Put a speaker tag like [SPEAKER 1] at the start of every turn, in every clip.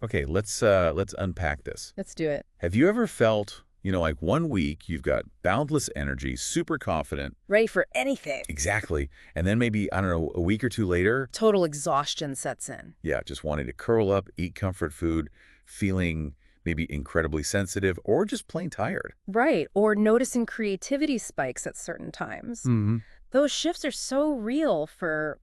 [SPEAKER 1] Okay, let's unpack this.
[SPEAKER 2] Let's do it.
[SPEAKER 1] Have you ever felt, like one week you've got boundless energy, super confident,
[SPEAKER 2] Ready for anything.
[SPEAKER 1] exactly, and then maybe, I don't know, a week or two later,
[SPEAKER 2] Total exhaustion sets in.
[SPEAKER 1] yeah, just wanting to curl up, eat comfort food, feeling maybe incredibly sensitive or just plain tired.
[SPEAKER 2] Right, or noticing creativity spikes at certain times.
[SPEAKER 1] Hmm.
[SPEAKER 2] Those shifts are so real for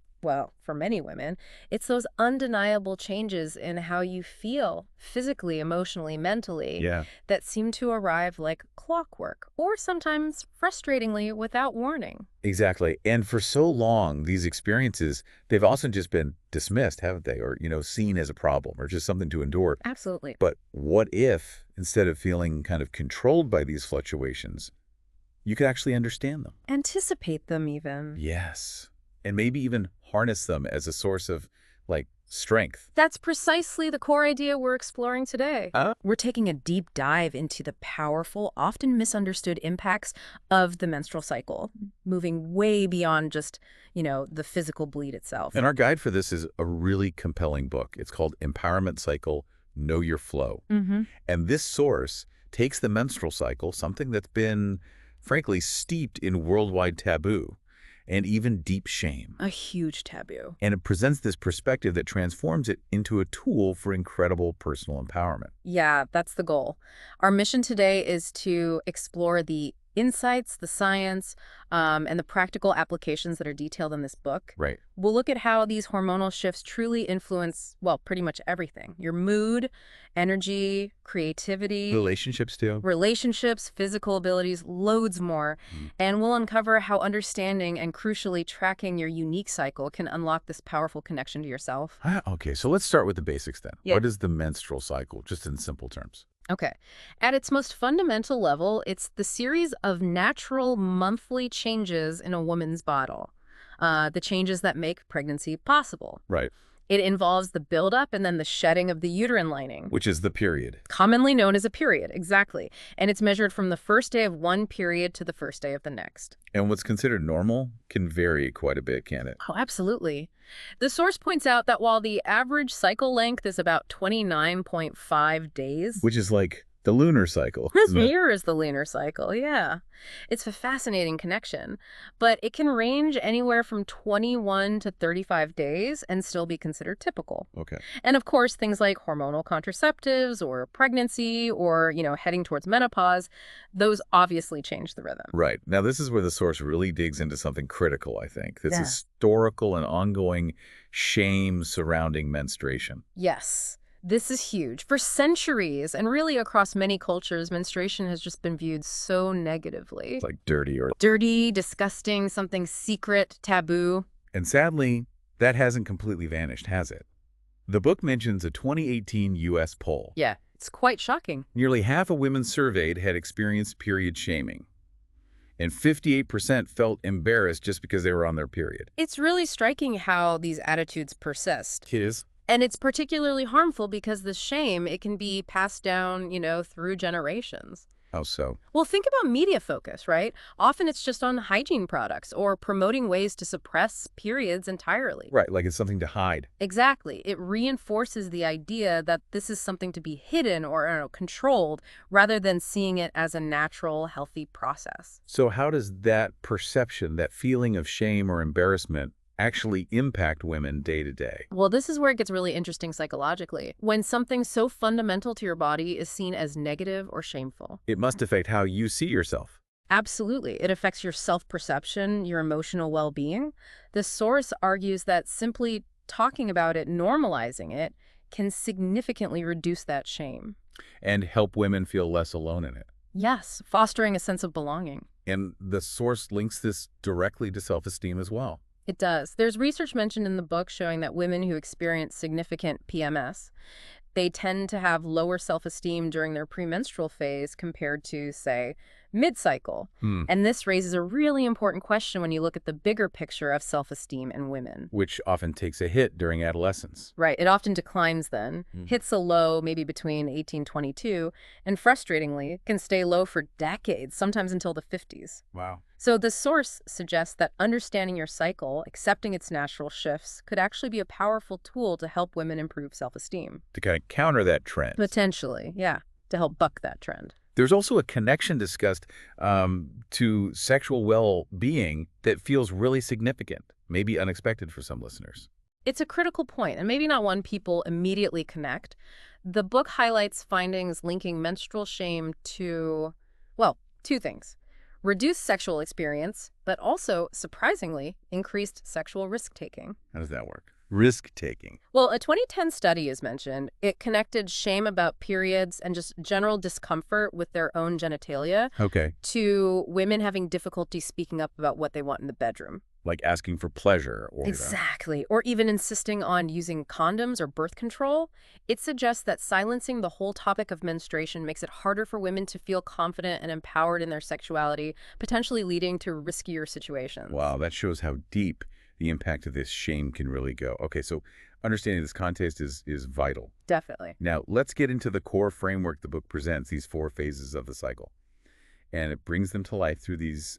[SPEAKER 2] many women. It's those undeniable changes in how you feel physically, emotionally, mentally
[SPEAKER 1] Yeah,
[SPEAKER 2] that seem to arrive like clockwork, or sometimes frustratingly without warning.
[SPEAKER 1] exactly. And for so long, these experiences, they've often just been dismissed, haven't they? Or, seen as a problem or just something to endure.
[SPEAKER 2] Absolutely.
[SPEAKER 1] But what if, instead of feeling kind of controlled by these fluctuations, you could actually understand them?
[SPEAKER 2] Anticipate them even.
[SPEAKER 1] Yes. And maybe even harness them as a source of, strength.
[SPEAKER 2] That's precisely the core idea we're exploring today. We're taking a deep dive into the powerful, often misunderstood impacts of the menstrual cycle, moving way beyond just, the physical bleed itself.
[SPEAKER 1] And our guide for this is a really compelling book. It's called Empowerment Cycle, Know Your Flow.
[SPEAKER 2] Mm-hmm.
[SPEAKER 1] And this source takes the menstrual cycle, something that's been, frankly, steeped in worldwide taboo and even deep shame.
[SPEAKER 2] A huge taboo.
[SPEAKER 1] And it presents this perspective that transforms it into a tool for incredible personal empowerment.
[SPEAKER 2] Yeah, that's the goal. Our mission today is to explore the insights, the science, and the practical applications that are detailed in this book.
[SPEAKER 1] Right.
[SPEAKER 2] We'll look at how these hormonal shifts truly influence, well, pretty much everything. Your mood, energy, creativity,
[SPEAKER 1] Relationships, too.
[SPEAKER 2] relationships, physical abilities, loads more.
[SPEAKER 1] Mm.
[SPEAKER 2] And we'll uncover how understanding and crucially tracking your unique cycle can unlock this powerful connection to yourself.
[SPEAKER 1] Okay, so let's start with the basics then.
[SPEAKER 2] Yeah.
[SPEAKER 1] What is the menstrual cycle, just in simple terms?
[SPEAKER 2] Okay. At its most fundamental level, it's the series of natural monthly changes in a woman's body, the changes that make pregnancy possible.
[SPEAKER 1] Right.
[SPEAKER 2] It involves the buildup and then the shedding of the uterine lining,
[SPEAKER 1] Which is the period.
[SPEAKER 2] commonly known as a period, exactly. And it's measured from the first day of one period to the first day of the next.
[SPEAKER 1] And what's considered normal can vary quite a bit, can it?
[SPEAKER 2] Oh, absolutely. The source points out that while the average cycle length is about 29.5 days,
[SPEAKER 1] Which is like the lunar cycle,
[SPEAKER 2] this
[SPEAKER 1] isn't it?
[SPEAKER 2] mirrors the lunar cycle, yeah. It's a fascinating connection, but it can range anywhere from 21 to 35 days and still be considered typical.
[SPEAKER 1] Okay.
[SPEAKER 2] And of course, things like hormonal contraceptives or pregnancy or, heading towards menopause, those obviously change the rhythm.
[SPEAKER 1] Right. Now, this is where the source really digs into something critical, I think. This
[SPEAKER 2] Yeah.
[SPEAKER 1] historical and ongoing shame surrounding menstruation.
[SPEAKER 2] Yes. This is huge. For centuries, and really across many cultures, menstruation has just been viewed so negatively.
[SPEAKER 1] It's like dirty or...
[SPEAKER 2] Dirty, disgusting, something secret, taboo.
[SPEAKER 1] And sadly, that hasn't completely vanished, has it? The book mentions a 2018 U.S. poll.
[SPEAKER 2] Yeah, it's quite shocking.
[SPEAKER 1] Nearly half of women surveyed had experienced period shaming, and 58% felt embarrassed just because they were on their period.
[SPEAKER 2] It's really striking how these attitudes persist.
[SPEAKER 1] It is.
[SPEAKER 2] And it's particularly harmful because the shame, it can be passed down, through generations.
[SPEAKER 1] How so?
[SPEAKER 2] Well, think about media focus, right? Often it's just on hygiene products or promoting ways to suppress periods entirely.
[SPEAKER 1] Right, like it's something to hide.
[SPEAKER 2] Exactly. It reinforces the idea that this is something to be hidden or controlled rather than seeing it as a natural, healthy process.
[SPEAKER 1] So how does that perception, that feeling of shame or embarrassment, actually impact women day to day?
[SPEAKER 2] Well, this is where it gets really interesting psychologically. When something so fundamental to your body is seen as negative or shameful.
[SPEAKER 1] It must affect how you see yourself.
[SPEAKER 2] Absolutely. It affects your self-perception, your emotional well-being. The source argues that simply talking about it, normalizing it, can significantly reduce that shame.
[SPEAKER 1] And help women feel less alone in it.
[SPEAKER 2] Yes, fostering a sense of belonging.
[SPEAKER 1] And the source links this directly to self-esteem as well.
[SPEAKER 2] It does. There's research mentioned in the book showing that women who experience significant PMS, they tend to have lower self-esteem during their premenstrual phase compared to, say, mid-cycle. And this raises a really important question when you look at the bigger picture of self-esteem in women.
[SPEAKER 1] Which often takes a hit during adolescence.
[SPEAKER 2] Right. It often declines then, hits a low maybe between 18 and 22, and frustratingly can stay low for decades, sometimes until the 50s.
[SPEAKER 1] Wow.
[SPEAKER 2] So the source suggests that understanding your cycle, accepting its natural shifts, could actually be a powerful tool to help women improve self-esteem.
[SPEAKER 1] To kind of counter that trend.
[SPEAKER 2] Potentially, yeah, to help buck that trend.
[SPEAKER 1] There's also a connection discussed to sexual well-being that feels really significant, maybe unexpected for some listeners.
[SPEAKER 2] It's a critical point, and maybe not one people immediately connect. The book highlights findings linking menstrual shame to, well, two things. Reduced sexual experience, but also, surprisingly, increased sexual risk-taking.
[SPEAKER 1] How does that work? Risk-taking.
[SPEAKER 2] Well, a 2010 study is mentioned. It connected shame about periods and just general discomfort with their own genitalia
[SPEAKER 1] Okay.
[SPEAKER 2] to women having difficulty speaking up about what they want in the bedroom.
[SPEAKER 1] Like asking for pleasure or
[SPEAKER 2] Exactly. Or even insisting on using condoms or birth control. It suggests that silencing the whole topic of menstruation makes it harder for women to feel confident and empowered in their sexuality, potentially leading to riskier situations.
[SPEAKER 1] Wow, that shows how deep the impact of this shame can really go. Okay, so understanding this context is vital.
[SPEAKER 2] Definitely.
[SPEAKER 1] Now, let's get into the core framework the book presents, these 4 phases of the cycle. And it brings them to life through these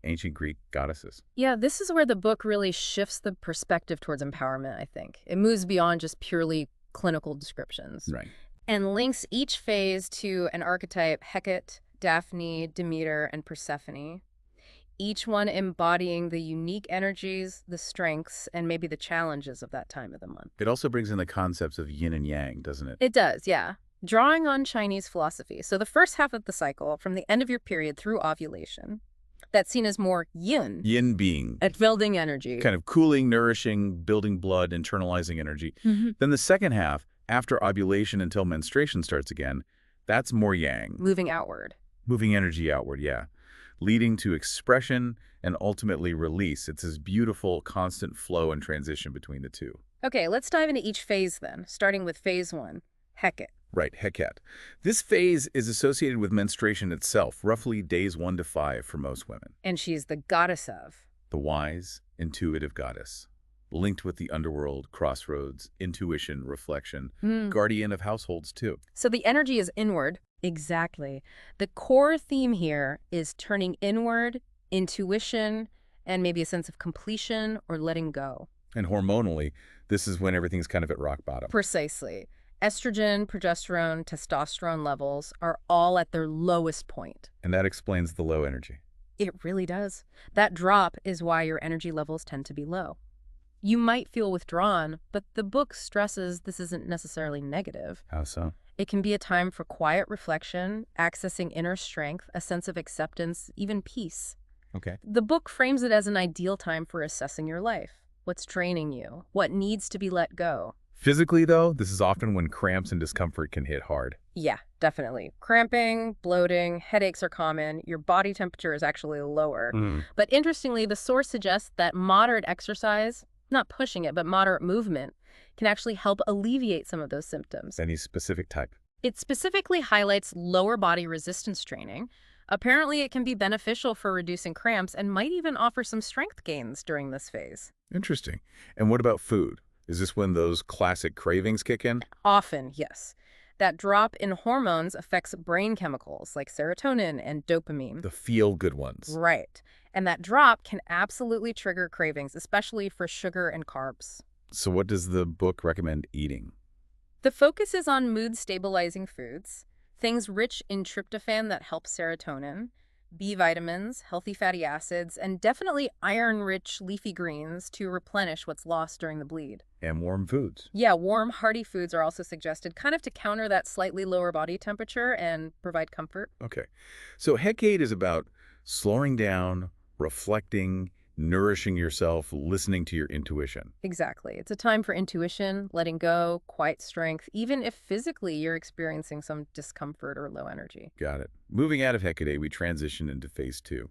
[SPEAKER 1] ancient Greek goddesses.
[SPEAKER 2] Yeah, this is where the book really shifts the perspective towards empowerment, I think. It moves beyond just purely clinical descriptions.
[SPEAKER 1] Right.
[SPEAKER 2] And links each phase to an archetype: Hecate, Daphne, Demeter, and Persephone. Each one embodying the unique energies, the strengths, and maybe the challenges of that time of the month.
[SPEAKER 1] It also brings in the concepts of yin and yang, doesn't it?
[SPEAKER 2] It does, yeah. Drawing on Chinese philosophy. So the first half of the cycle, from the end of your period through ovulation, that's seen as more yin.
[SPEAKER 1] Yin being
[SPEAKER 2] At building energy.
[SPEAKER 1] kind of cooling, nourishing, building blood, internalizing energy.
[SPEAKER 2] Mhm.
[SPEAKER 1] Then the second half, after ovulation until menstruation starts again, that's more yang.
[SPEAKER 2] Moving outward.
[SPEAKER 1] Moving energy outward, yeah. Leading to expression and ultimately release. It's this beautiful, constant flow and transition between the two.
[SPEAKER 2] Okay, let's dive into each phase then, starting with phase 1, Hecate.
[SPEAKER 1] Right, Hecate. This phase is associated with menstruation itself, roughly days 1 to 5 for most women.
[SPEAKER 2] And she's the goddess of.
[SPEAKER 1] The wise, intuitive goddess, linked with the underworld, crossroads, intuition, reflection, guardian of households too.
[SPEAKER 2] So the energy is inward. Exactly. The core theme here is turning inward, intuition, and maybe a sense of completion or letting go.
[SPEAKER 1] And hormonally, this is when everything's kind of at rock bottom.
[SPEAKER 2] Precisely. Estrogen, progesterone, testosterone levels are all at their lowest point.
[SPEAKER 1] And that explains the low energy.
[SPEAKER 2] It really does. That drop is why your energy levels tend to be low. You might feel withdrawn, but the book stresses this isn't necessarily negative.
[SPEAKER 1] How so?
[SPEAKER 2] It can be a time for quiet reflection, accessing inner strength, a sense of acceptance, even peace.
[SPEAKER 1] Okay.
[SPEAKER 2] The book frames it as an ideal time for assessing your life. What's draining you? What needs to be let go?
[SPEAKER 1] Physically, though, this is often when cramps and discomfort can hit hard.
[SPEAKER 2] Yeah, definitely. Cramping, bloating, headaches are common. Your body temperature is actually lower. But interestingly, the source suggests that moderate exercise, not pushing it, but moderate movement, can actually help alleviate some of those symptoms.
[SPEAKER 1] Any specific type?
[SPEAKER 2] It specifically highlights lower body resistance training. Apparently, it can be beneficial for reducing cramps and might even offer some strength gains during this phase.
[SPEAKER 1] Interesting. And what about food? Is this when those classic cravings kick in?
[SPEAKER 2] Often, yes. That drop in hormones affects brain chemicals like serotonin and dopamine.
[SPEAKER 1] The feel-good ones.
[SPEAKER 2] Right. And that drop can absolutely trigger cravings, especially for sugar and carbs.
[SPEAKER 1] So what does the book recommend eating?
[SPEAKER 2] The focus is on mood-stabilizing foods, things rich in tryptophan that help serotonin, B vitamins, healthy fatty acids, and definitely iron-rich leafy greens to replenish what's lost during the bleed.
[SPEAKER 1] And warm foods.
[SPEAKER 2] Yeah, warm, hearty foods are also suggested, kind of to counter that slightly lower body temperature and provide comfort.
[SPEAKER 1] Okay. So Hecate is about slowing down, reflecting, nourishing yourself, listening to your intuition.
[SPEAKER 2] Exactly. It's a time for intuition, letting go, quiet strength, even if physically you're experiencing some discomfort or low energy.
[SPEAKER 1] Got it. Moving out of Hecate, we transition into phase 2.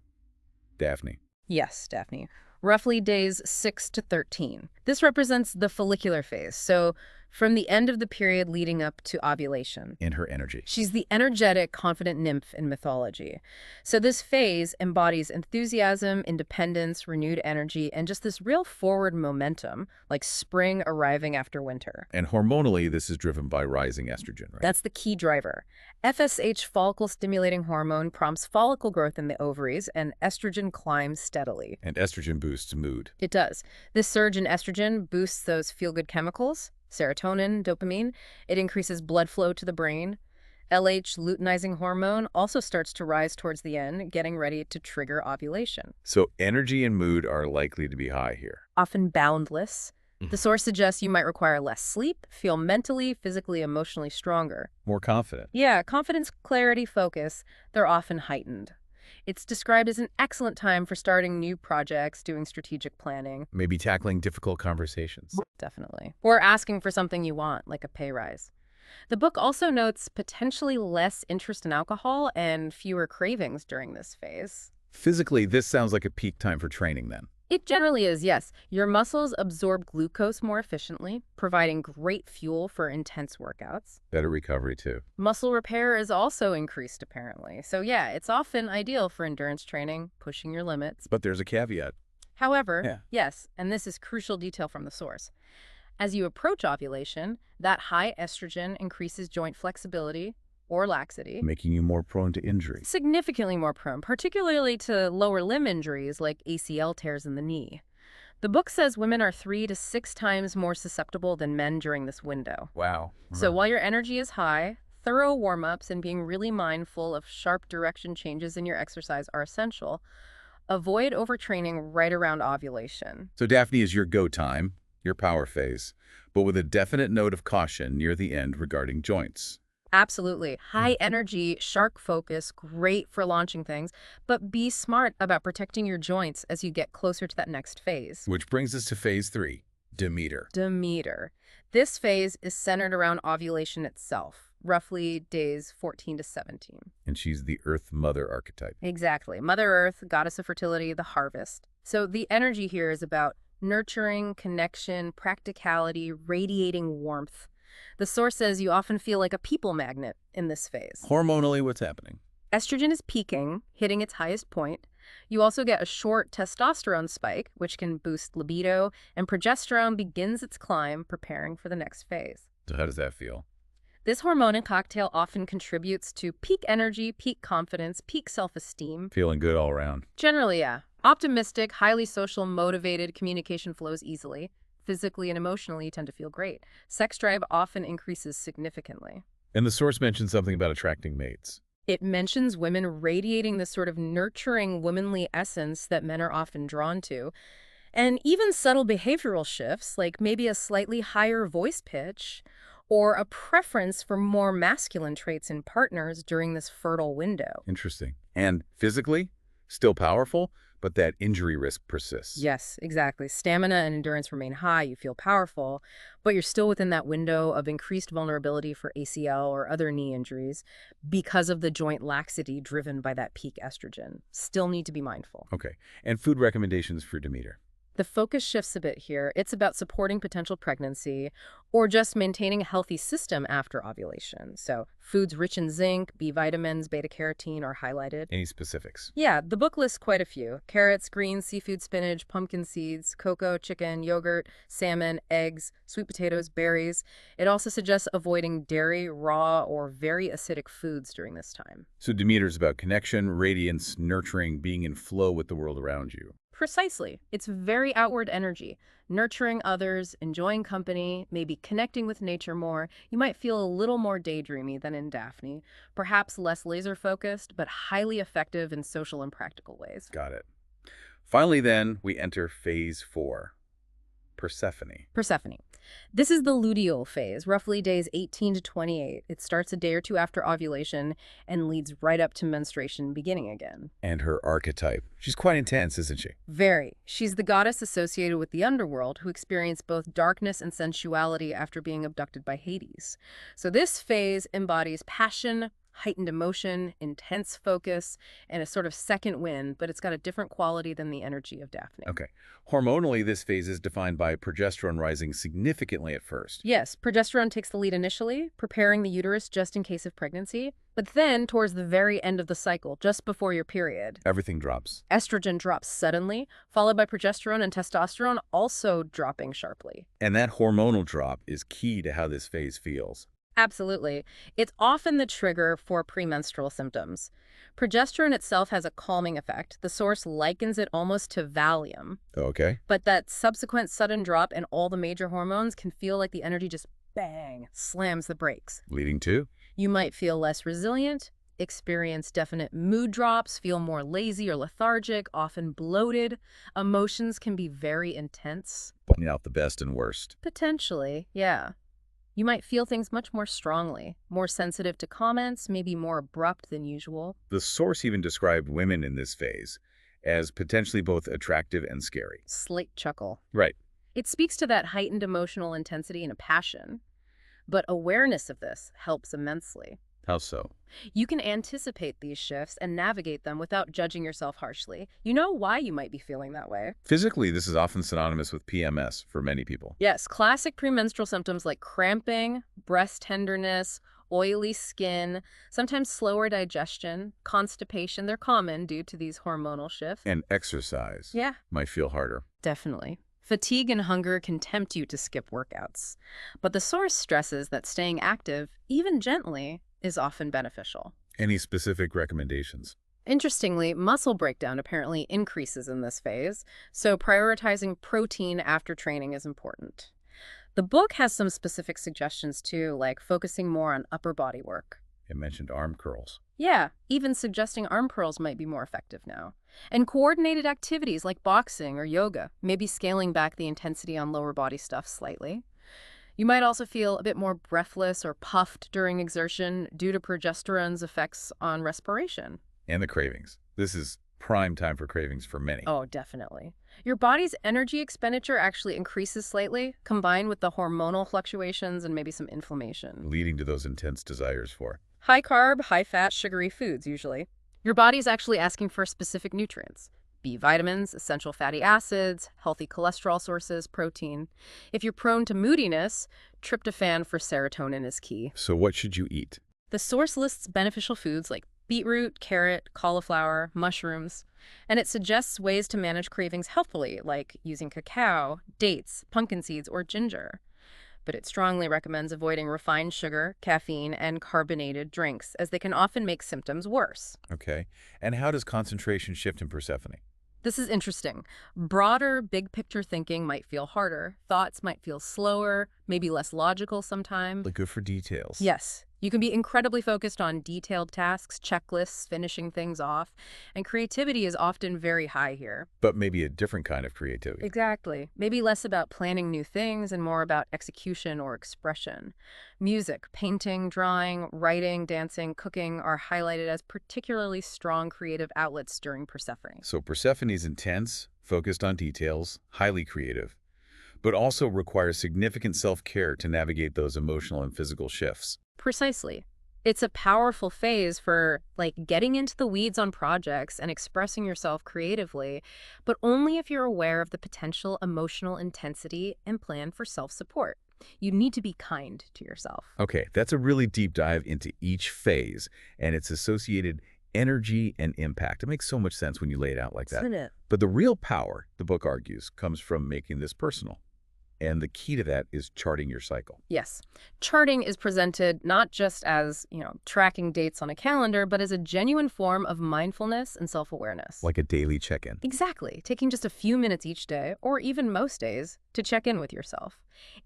[SPEAKER 1] Daphne.
[SPEAKER 2] Yes, Daphne. Roughly days 6 to 13. This represents the follicular phase, so from the end of the period leading up to ovulation.
[SPEAKER 1] In her energy.
[SPEAKER 2] She's the energetic, confident nymph in mythology. So this phase embodies enthusiasm, independence, renewed energy, and just this real forward momentum, like spring arriving after winter.
[SPEAKER 1] And hormonally, this is driven by rising estrogen, right?
[SPEAKER 2] That's the key driver. FSH, follicle-stimulating hormone, prompts follicle growth in the ovaries, and estrogen climbs steadily.
[SPEAKER 1] And estrogen boosts mood.
[SPEAKER 2] It does. This surge in estrogen boosts those feel-good chemicals, serotonin, dopamine. It increases blood flow to the brain. LH, luteinizing hormone, also starts to rise towards the end, getting ready to trigger ovulation.
[SPEAKER 1] So energy and mood are likely to be high here.
[SPEAKER 2] Often boundless. The source suggests you might require less sleep, feel mentally, physically, emotionally stronger.
[SPEAKER 1] More confident.
[SPEAKER 2] Yeah, confidence, clarity, focus, they're often heightened. It's described as an excellent time for starting new projects, doing strategic planning.
[SPEAKER 1] Maybe tackling difficult conversations.
[SPEAKER 2] Definitely. Or asking for something you want, like a pay rise. The book also notes potentially less interest in alcohol and fewer cravings during this phase.
[SPEAKER 1] Physically, this sounds like a peak time for training then.
[SPEAKER 2] It generally is, yes. Your muscles absorb glucose more efficiently, providing great fuel for intense workouts.
[SPEAKER 1] Better recovery too.
[SPEAKER 2] Muscle repair is also increased, apparently. So yeah, it's often ideal for endurance training, pushing your limits.
[SPEAKER 1] But there's a caveat.
[SPEAKER 2] However, yes, and this is crucial detail from the source. As you approach ovulation, that high estrogen increases joint flexibility or laxity.
[SPEAKER 1] Making you more prone to injury.
[SPEAKER 2] Significantly more prone, particularly to lower limb injuries like ACL tears in the knee. The book says women are 3 to 6 times more susceptible than men during this window.
[SPEAKER 1] Wow.
[SPEAKER 2] So while your energy is high, thorough warm-ups and being really mindful of sharp direction changes in your exercise are essential. Avoid overtraining right around ovulation.
[SPEAKER 1] So Daphne is your go time, your power phase, but with a definite note of caution near the end regarding joints.
[SPEAKER 2] Absolutely. High energy, sharp focus, great for launching things, but be smart about protecting your joints as you get closer to that next phase.
[SPEAKER 1] Which brings us to phase 3, Demeter.
[SPEAKER 2] Demeter. This phase is centered around ovulation itself, roughly days 14 to 17.
[SPEAKER 1] And she's the Earth Mother archetype.
[SPEAKER 2] Exactly. Mother Earth, goddess of fertility, the harvest. So the energy here is about nurturing, connection, practicality, radiating warmth. The source says you often feel like a people magnet in this phase.
[SPEAKER 1] Hormonally, what's happening?
[SPEAKER 2] Estrogen is peaking, hitting its highest point. You also get a short testosterone spike, which can boost libido, and progesterone begins its climb, preparing for the next phase.
[SPEAKER 1] So how does that feel?
[SPEAKER 2] This hormone cocktail often contributes to peak energy, peak confidence, peak self-esteem.
[SPEAKER 1] Feeling good all around.
[SPEAKER 2] Generally, yeah. Optimistic, highly social, motivated, communication flows easily. Physically and emotionally, you tend to feel great. Sex drive often increases significantly.
[SPEAKER 1] And the source mentioned something about attracting mates.
[SPEAKER 2] It mentions women radiating this sort of nurturing, womanly essence that men are often drawn to. And even subtle behavioral shifts, like maybe a slightly higher voice pitch or a preference for more masculine traits in partners during this fertile window.
[SPEAKER 1] Interesting. And physically, still powerful, but that injury risk persists.
[SPEAKER 2] Yes, exactly. Stamina and endurance remain high. You feel powerful, but you're still within that window of increased vulnerability for ACL or other knee injuries because of the joint laxity driven by that peak estrogen. Still need to be mindful.
[SPEAKER 1] Okay. And food recommendations for Demeter.
[SPEAKER 2] The focus shifts a bit here. It's about supporting potential pregnancy or just maintaining a healthy system after ovulation. So foods rich in zinc, B vitamins, beta-carotene are highlighted.
[SPEAKER 1] Any specifics?
[SPEAKER 2] Yeah, the book lists quite a few. Carrots, greens, seafood, spinach, pumpkin seeds, cocoa, chicken, yogurt, salmon, eggs, sweet potatoes, berries. It also suggests avoiding dairy, raw, or very acidic foods during this time.
[SPEAKER 1] So Demeter's about connection, radiance, nurturing, being in flow with the world around you.
[SPEAKER 2] Precisely. It's very outward energy. Nurturing others, enjoying company, maybe connecting with nature more. You might feel a little more daydreamy than in Daphne. Perhaps less laser-focused, but highly effective in social and practical ways.
[SPEAKER 1] Got it. Finally, then, we enter phase 4, Persephone.
[SPEAKER 2] Persephone. This is the luteal phase, roughly days 18 to 28. It starts a day or two after ovulation and leads right up to menstruation beginning again.
[SPEAKER 1] And her archetype. She's quite intense, isn't she?
[SPEAKER 2] Very. She's the goddess associated with the underworld who experienced both darkness and sensuality after being abducted by Hades. So this phase embodies passion, heightened emotion, intense focus, and a sort of second wind, but it's got a different quality than the energy of Daphne.
[SPEAKER 1] Okay. Hormonally, this phase is defined by progesterone rising significantly at first.
[SPEAKER 2] Yes, progesterone takes the lead initially, preparing the uterus just in case of pregnancy, but then towards the very end of the cycle, just before your period,
[SPEAKER 1] Everything drops.
[SPEAKER 2] estrogen drops suddenly, followed by progesterone and testosterone also dropping sharply.
[SPEAKER 1] And that hormonal drop is key to how this phase feels.
[SPEAKER 2] Absolutely. It's often the trigger for premenstrual symptoms. Progesterone itself has a calming effect. The source likens it almost to Valium.
[SPEAKER 1] Okay.
[SPEAKER 2] But that subsequent sudden drop in all the major hormones can feel like the energy just bang, slams the brakes.
[SPEAKER 1] Leading to?
[SPEAKER 2] You might feel less resilient, experience definite mood drops, feel more lazy or lethargic, often bloated. Emotions can be very intense.
[SPEAKER 1] Pointing out the best and worst.
[SPEAKER 2] Potentially, yeah. You might feel things much more strongly, more sensitive to comments, maybe more abrupt than usual.
[SPEAKER 1] The source even described women in this phase as potentially both attractive and scary.
[SPEAKER 2] Slight chuckle.
[SPEAKER 1] Right.
[SPEAKER 2] It speaks to that heightened emotional intensity and a passion. But awareness of this helps immensely.
[SPEAKER 1] How so?
[SPEAKER 2] You can anticipate these shifts and navigate them without judging yourself harshly. You know why you might be feeling that way.
[SPEAKER 1] Physically, this is often synonymous with PMS for many people.
[SPEAKER 2] Yes, classic premenstrual symptoms like cramping, breast tenderness, oily skin, sometimes slower digestion, constipation, they're common due to these hormonal shifts.
[SPEAKER 1] And exercise
[SPEAKER 2] Yeah,
[SPEAKER 1] might feel harder.
[SPEAKER 2] definitely. Fatigue and hunger can tempt you to skip workouts. But the source stresses that staying active, even gently, is often beneficial.
[SPEAKER 1] Any specific recommendations?
[SPEAKER 2] Interestingly, muscle breakdown apparently increases in this phase, so prioritizing protein after training is important. The book has some specific suggestions too, like focusing more on upper body work.
[SPEAKER 1] It mentioned arm curls.
[SPEAKER 2] Yeah, even suggesting arm curls might be more effective now. And coordinated activities like boxing or yoga, maybe scaling back the intensity on lower body stuff slightly. You might also feel a bit more breathless or puffed during exertion due to progesterone's effects on respiration.
[SPEAKER 1] And the cravings. This is prime time for cravings for many.
[SPEAKER 2] Oh, definitely. Your body's energy expenditure actually increases slightly, combined with the hormonal fluctuations and maybe some inflammation.
[SPEAKER 1] Leading to those intense desires for.
[SPEAKER 2] High carb, high fat, sugary foods usually. Your body's actually asking for specific nutrients. B vitamins, essential fatty acids, healthy cholesterol sources, protein. If you're prone to moodiness, tryptophan for serotonin is key.
[SPEAKER 1] So what should you eat?
[SPEAKER 2] The source lists beneficial foods like beetroot, carrot, cauliflower, mushrooms, and it suggests ways to manage cravings healthfully, like using cacao, dates, pumpkin seeds, or ginger. But it strongly recommends avoiding refined sugar, caffeine, and carbonated drinks, as they can often make symptoms worse.
[SPEAKER 1] Okay. And how does concentration shift in Persephone?
[SPEAKER 2] This is interesting. Broader, big-picture thinking might feel harder. Thoughts might feel slower, maybe less logical sometimes.
[SPEAKER 1] Good for details.
[SPEAKER 2] Yes, you can be incredibly focused on detailed tasks, checklists, finishing things off, and creativity is often very high here.
[SPEAKER 1] But maybe a different kind of creativity.
[SPEAKER 2] Exactly. Maybe less about planning new things and more about execution or expression. Music, painting, drawing, writing, dancing, cooking are highlighted as particularly strong creative outlets during Persephone.
[SPEAKER 1] So Persephone's intense, focused on details, highly creative, but also requires significant self-care to navigate those emotional and physical shifts.
[SPEAKER 2] Precisely. It's a powerful phase for, getting into the weeds on projects and expressing yourself creatively, but only if you're aware of the potential emotional intensity and plan for self-support. You need to be kind to yourself.
[SPEAKER 1] Okay, that's a really deep dive into each phase and its associated energy and impact. It makes so much sense when you lay it out like that.
[SPEAKER 2] Isn't it?
[SPEAKER 1] But the real power, the book argues, comes from making this personal. And the key to that is charting your cycle.
[SPEAKER 2] Yes. Charting is presented not just as, tracking dates on a calendar, but as a genuine form of mindfulness and self-awareness.
[SPEAKER 1] Like a daily check-in.
[SPEAKER 2] Exactly. Taking just a few minutes each day, or even most days, to check in with yourself.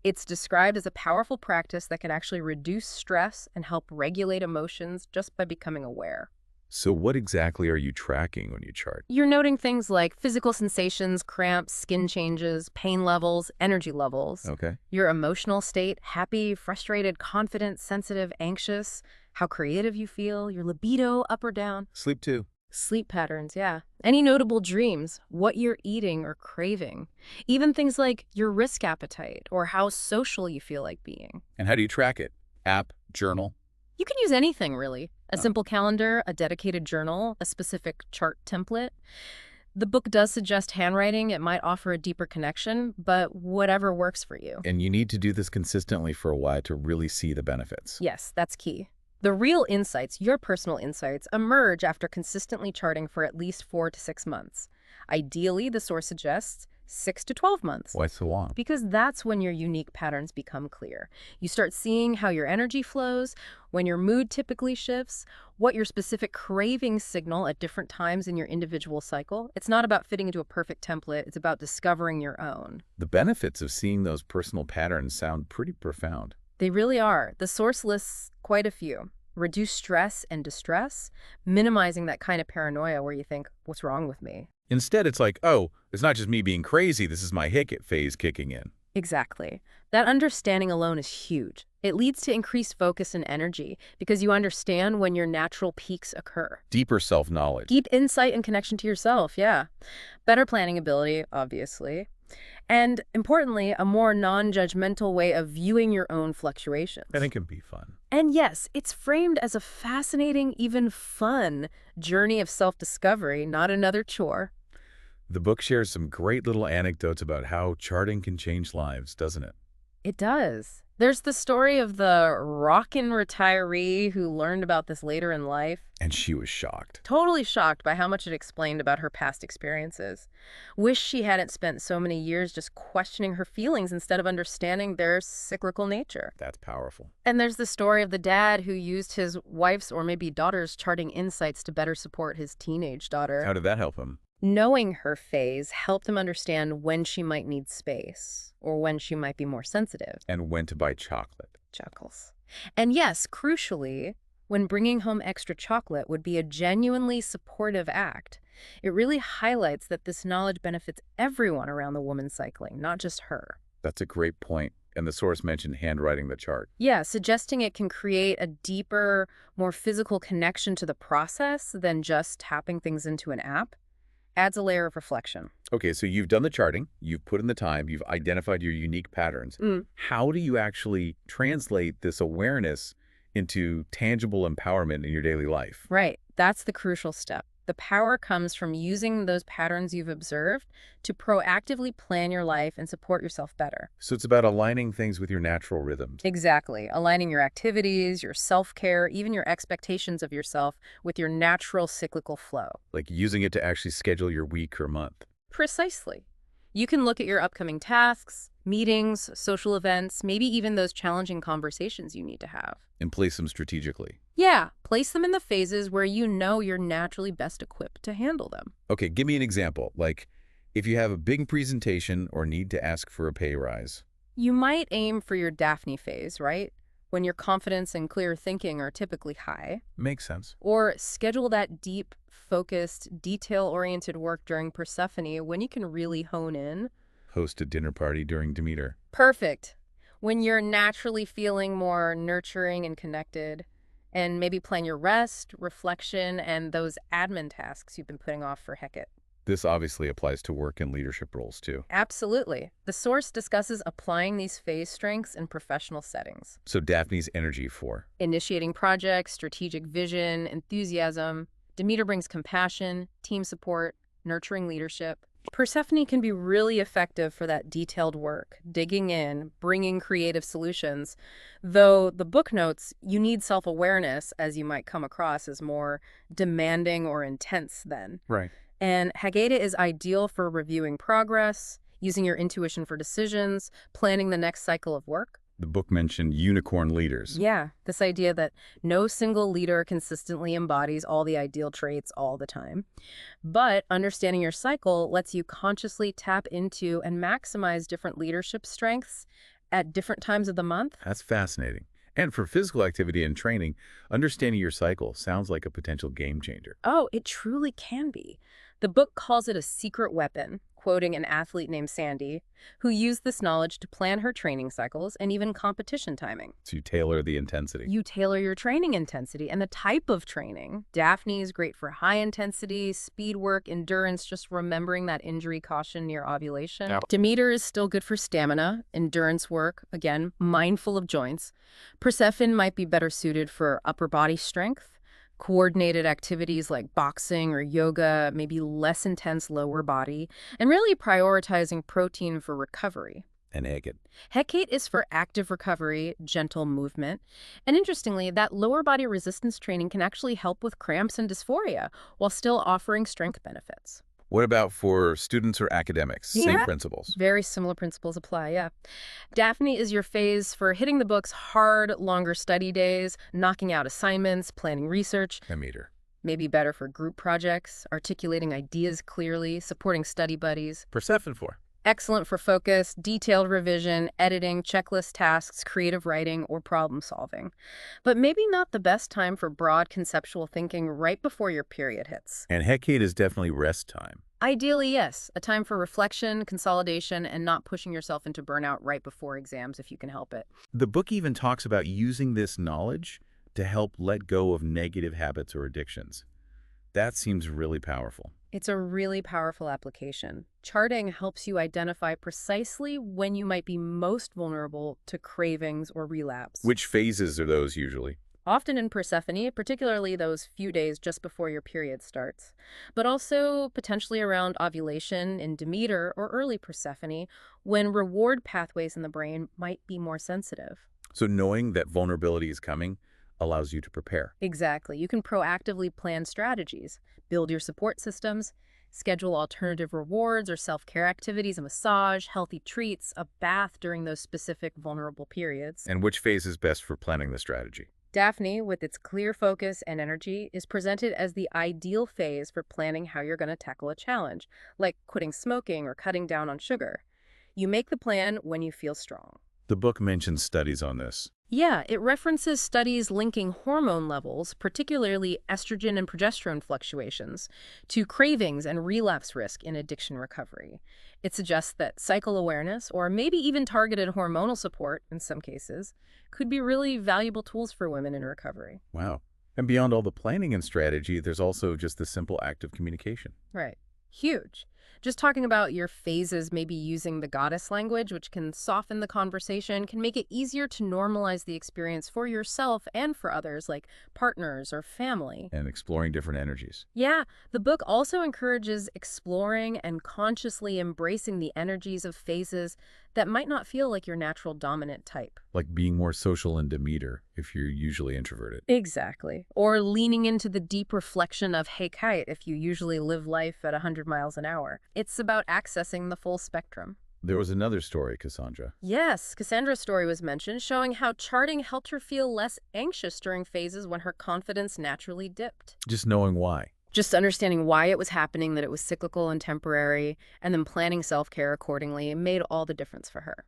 [SPEAKER 2] It's described as a powerful practice that can actually reduce stress and help regulate emotions just by becoming aware.
[SPEAKER 1] So what exactly are you tracking when you chart?
[SPEAKER 2] You're noting things like physical sensations, cramps, skin changes, pain levels, energy levels.
[SPEAKER 1] Okay.
[SPEAKER 2] Your emotional state, happy, frustrated, confident, sensitive, anxious, how creative you feel, your libido, up or down.
[SPEAKER 1] Sleep too.
[SPEAKER 2] Sleep patterns, yeah. Any notable dreams, what you're eating or craving. Even things like your risk appetite or how social you feel like being.
[SPEAKER 1] And how do you track it? App, journal?
[SPEAKER 2] You can use anything, really. A
[SPEAKER 1] Oh.
[SPEAKER 2] simple calendar, a dedicated journal, a specific chart template. The book does suggest handwriting. It might offer a deeper connection, but whatever works for you.
[SPEAKER 1] And you need to do this consistently for a while to really see the benefits.
[SPEAKER 2] Yes, that's key. The real insights, your personal insights, emerge after consistently charting for at least 4 to 6 months. Ideally, the source suggests 6 to 12 months.
[SPEAKER 1] Why so long?
[SPEAKER 2] Because that's when your unique patterns become clear. You start seeing how your energy flows, when your mood typically shifts, what your specific cravings signal at different times in your individual cycle. It's not about fitting into a perfect template, it's about discovering your own.
[SPEAKER 1] The benefits of seeing those personal patterns sound pretty profound.
[SPEAKER 2] They really are. The source lists quite a few. Reduce stress and distress, minimizing that kind of paranoia where you think, what's wrong with me?
[SPEAKER 1] Instead, it's like, oh, it's not just me being crazy, this is my Hickett phase kicking in.
[SPEAKER 2] Exactly. That understanding alone is huge. It leads to increased focus and energy because you understand when your natural peaks occur.
[SPEAKER 1] Deeper self-knowledge.
[SPEAKER 2] Deep insight and connection to yourself, yeah. Better planning ability, obviously. And importantly, a more non-judgmental way of viewing your own fluctuations.
[SPEAKER 1] And it can be fun.
[SPEAKER 2] And yes, it's framed as a fascinating, even fun journey of self-discovery, not another chore.
[SPEAKER 1] The book shares some great little anecdotes about how charting can change lives, doesn't it?
[SPEAKER 2] It does. There's the story of the rockin' retiree who learned about this later in life.
[SPEAKER 1] And she was shocked.
[SPEAKER 2] Totally shocked by how much it explained about her past experiences. Wish she hadn't spent so many years just questioning her feelings instead of understanding their cyclical nature.
[SPEAKER 1] That's powerful.
[SPEAKER 2] And there's the story of the dad who used his wife's or maybe daughter's charting insights to better support his teenage daughter.
[SPEAKER 1] How did that help him?
[SPEAKER 2] Knowing her phase helped him understand when she might need space or when she might be more sensitive.
[SPEAKER 1] And when to buy chocolate.
[SPEAKER 2] Chuckles. And yes, crucially, when bringing home extra chocolate would be a genuinely supportive act. It really highlights that this knowledge benefits everyone around the woman cycling, not just her.
[SPEAKER 1] That's a great point. And the source mentioned handwriting the chart.
[SPEAKER 2] Yeah, suggesting it can create a deeper, more physical connection to the process than just tapping things into an app. Adds a layer of reflection.
[SPEAKER 1] Okay, so you've done the charting, you've put in the time, you've identified your unique patterns. How do you actually translate this awareness into tangible empowerment in your daily life?
[SPEAKER 2] Right. That's the crucial step. The power comes from using those patterns you've observed to proactively plan your life and support yourself better.
[SPEAKER 1] So it's about aligning things with your natural rhythms.
[SPEAKER 2] Exactly. Aligning your activities, your self-care, even your expectations of yourself with your natural cyclical flow.
[SPEAKER 1] Like using it to actually schedule your week or month.
[SPEAKER 2] Precisely. You can look at your upcoming tasks, meetings, social events, maybe even those challenging conversations you need to have.
[SPEAKER 1] And place them strategically.
[SPEAKER 2] Yeah, place them in the phases where you know you're naturally best equipped to handle them.
[SPEAKER 1] Okay, give me an example. Like if you have a big presentation or need to ask for a pay rise.
[SPEAKER 2] You might aim for your Daphne phase, right? When your confidence and clear thinking are typically high.
[SPEAKER 1] Makes sense.
[SPEAKER 2] Or schedule that deep, focused, detail-oriented work during Persephone when you can really hone in.
[SPEAKER 1] Host a dinner party during Demeter.
[SPEAKER 2] Perfect. When you're naturally feeling more nurturing and connected. And maybe plan your rest, reflection, and those admin tasks you've been putting off for Hecate.
[SPEAKER 1] This obviously applies to work and leadership roles too.
[SPEAKER 2] Absolutely. The source discusses applying these phase strengths in professional settings.
[SPEAKER 1] So Daphne's energy for
[SPEAKER 2] Initiating projects, strategic vision, enthusiasm. Demeter brings compassion, team support, nurturing leadership. Persephone can be really effective for that detailed work, digging in, bringing creative solutions. Though the book notes you need self-awareness, as you might come across as more demanding or intense then.
[SPEAKER 1] Right.
[SPEAKER 2] And Haggadah is ideal for reviewing progress, using your intuition for decisions, planning the next cycle of work.
[SPEAKER 1] The book mentioned unicorn leaders.
[SPEAKER 2] Yeah, this idea that no single leader consistently embodies all the ideal traits all the time. But understanding your cycle lets you consciously tap into and maximize different leadership strengths at different times of the month.
[SPEAKER 1] That's fascinating. And for physical activity and training, understanding your cycle sounds like a potential game changer.
[SPEAKER 2] Oh, it truly can be. The book calls it a secret weapon, quoting an athlete named Sandy, who used this knowledge to plan her training cycles and even competition timing.
[SPEAKER 1] So you tailor the intensity.
[SPEAKER 2] You tailor your training intensity and the type of training. Daphne is great for high intensity, speed work, endurance, just remembering that injury caution near ovulation.
[SPEAKER 1] Yep.
[SPEAKER 2] Demeter is still good for stamina, endurance work, again, mindful of joints. Persephone might be better suited for upper body strength, Coordinated activities like boxing or yoga, maybe less intense lower body, and really prioritizing protein for recovery.
[SPEAKER 1] And Haggett.
[SPEAKER 2] Hecate is for active recovery, gentle movement. And interestingly, that lower body resistance training can actually help with cramps and dysphoria while still offering strength benefits.
[SPEAKER 1] What about for students or academics? Same
[SPEAKER 2] Yeah.
[SPEAKER 1] principles.
[SPEAKER 2] Very similar principles apply, yeah. Daphne is your phase for hitting the books hard, longer study days, knocking out assignments, planning research.
[SPEAKER 1] I meet her.
[SPEAKER 2] Maybe better for group projects, articulating ideas clearly, supporting study buddies.
[SPEAKER 1] Persephone for.
[SPEAKER 2] Excellent for focus, detailed revision, editing, checklist tasks, creative writing, or problem solving. But maybe not the best time for broad conceptual thinking right before your period hits.
[SPEAKER 1] And Hecate is definitely rest time.
[SPEAKER 2] Ideally, yes. A time for reflection, consolidation, and not pushing yourself into burnout right before exams if you can help it.
[SPEAKER 1] The book even talks about using this knowledge to help let go of negative habits or addictions. That seems really powerful.
[SPEAKER 2] It's a really powerful application. Charting helps you identify precisely when you might be most vulnerable to cravings or relapse.
[SPEAKER 1] Which phases are those usually?
[SPEAKER 2] Often in Persephone, particularly those few days just before your period starts, but also potentially around ovulation in Demeter or early Persephone, when reward pathways in the brain might be more sensitive.
[SPEAKER 1] So knowing that vulnerability is coming allows you to prepare.
[SPEAKER 2] Exactly. You can proactively plan strategies, build your support systems, schedule alternative rewards or self-care activities, a massage, healthy treats, a bath during those specific vulnerable periods.
[SPEAKER 1] And which phase is best for planning the strategy?
[SPEAKER 2] Daphne, with its clear focus and energy, is presented as the ideal phase for planning how you're going to tackle a challenge, like quitting smoking or cutting down on sugar. You make the plan when you feel strong.
[SPEAKER 1] The book mentions studies on this.
[SPEAKER 2] Yeah, it references studies linking hormone levels, particularly estrogen and progesterone fluctuations, to cravings and relapse risk in addiction recovery. It suggests that cycle awareness, or maybe even targeted hormonal support in some cases, could be really valuable tools for women in recovery.
[SPEAKER 1] Wow. And beyond all the planning and strategy, there's also just the simple act of communication.
[SPEAKER 2] Right. Huge. Just talking about your phases, maybe using the goddess language, which can soften the conversation, can make it easier to normalize the experience for yourself and for others, like partners or family.
[SPEAKER 1] And exploring different energies.
[SPEAKER 2] Yeah, the book also encourages exploring and consciously embracing the energies of phases that might not feel like your natural dominant type.
[SPEAKER 1] Like being more social in Demeter if you're usually introverted.
[SPEAKER 2] Exactly. Or leaning into the deep reflection of Hecate if you usually live life at 100 miles an hour. It's about accessing the full spectrum.
[SPEAKER 1] There was another story, Cassandra.
[SPEAKER 2] Yes, Cassandra's story was mentioned, showing how charting helped her feel less anxious during phases when her confidence naturally dipped.
[SPEAKER 1] Just knowing why.
[SPEAKER 2] Just understanding why it was happening, that it was cyclical and temporary, and then planning self-care accordingly made all the difference for her.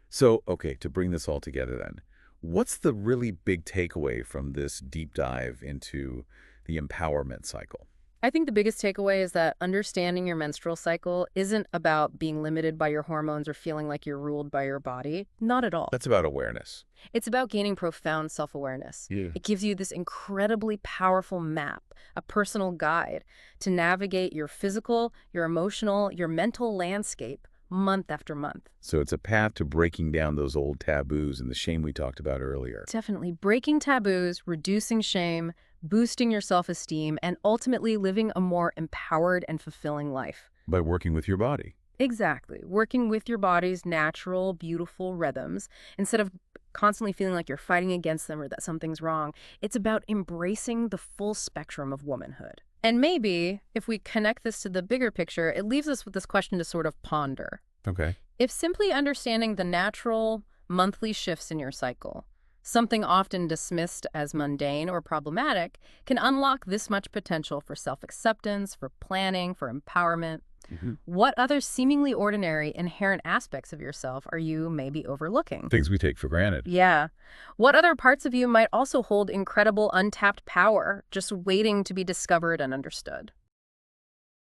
[SPEAKER 1] So, okay, to bring this all together then, what's the really big takeaway from this deep dive into the empowerment cycle?
[SPEAKER 2] I think the biggest takeaway is that understanding your menstrual cycle isn't about being limited by your hormones or feeling like you're ruled by your body. Not at all.
[SPEAKER 1] That's about awareness.
[SPEAKER 2] It's about gaining profound self-awareness.
[SPEAKER 1] Yeah.
[SPEAKER 2] It gives you this incredibly powerful map, a personal guide to navigate your physical, your emotional, your mental landscape month after month.
[SPEAKER 1] So it's a path to breaking down those old taboos and the shame we talked about earlier.
[SPEAKER 2] Definitely breaking taboos, reducing shame, boosting your self-esteem, and ultimately living a more empowered and fulfilling life.
[SPEAKER 1] By working with your body.
[SPEAKER 2] Exactly. Working with your body's natural, beautiful rhythms instead of constantly feeling like you're fighting against them or that something's wrong. It's about embracing the full spectrum of womanhood. And maybe, if we connect this to the bigger picture, it leaves us with this question to sort of ponder.
[SPEAKER 1] Okay.
[SPEAKER 2] If simply understanding the natural, monthly shifts in your cycle, something often dismissed as mundane or problematic, can unlock this much potential for self-acceptance, for planning, for empowerment. What other seemingly ordinary, inherent aspects of yourself are you maybe overlooking?
[SPEAKER 1] Things we take for granted.
[SPEAKER 2] Yeah. What other parts of you might also hold incredible untapped power, just waiting to be discovered and understood?